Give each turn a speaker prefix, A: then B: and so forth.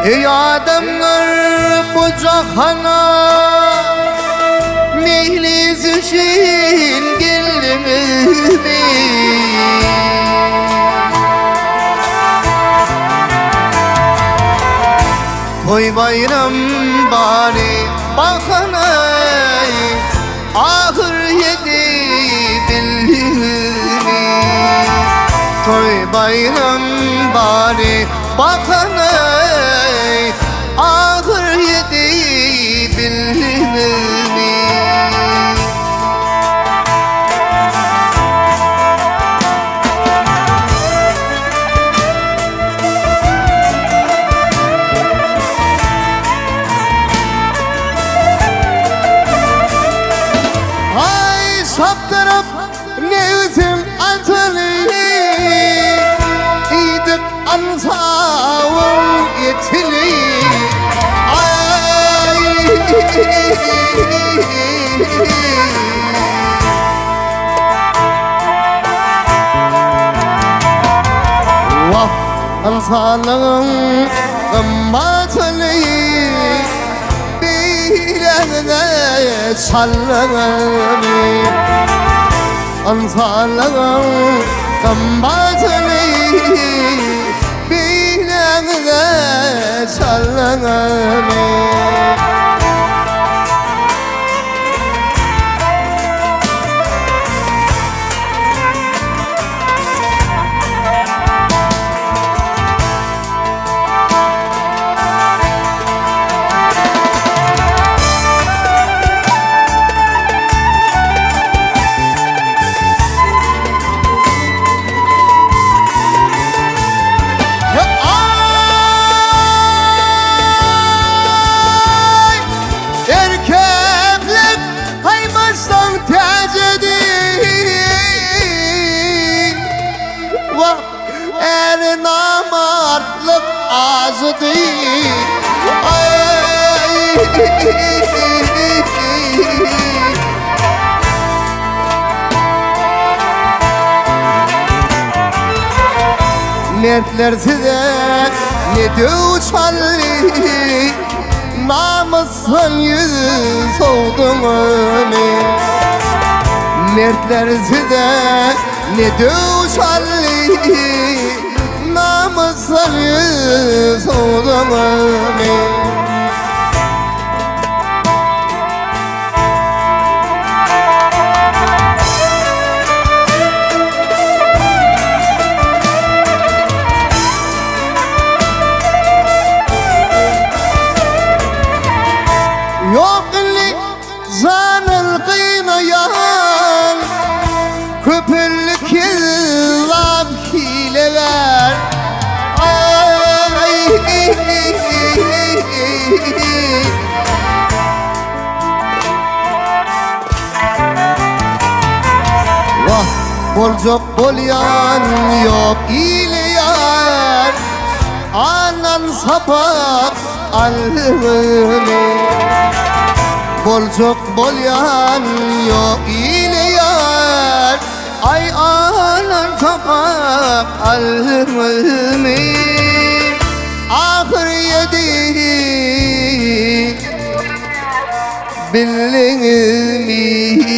A: Ey adamlar bu cahana mehliz için geldiniz mi? Toy bayram bari bakana ahır yedi bildiniz mi? Toy bayram bari bakana ahır yedi bildiniz mi? Ay sap taraf ne üzüm atılıyor, İdik ansavım yetili. Vah ansalın gımbatılı bilene sallını. Ansalın gımbatılı bilene sallını. Er namartlık azı değil. Mertler size ne diyor çalli, namusun yüzü soğudun ömür. Mertler size ne diyor çalli, namusun yüzü soğudun ömür. Yok li zanıl kıymayan köpüllük yıllar hileler. Vah bolcok bolyan yok ile yar, anan sapak alını. Bolcok bolyan yok ile yar, ay anan sapak alını. Ahır yedi bildiniz mi?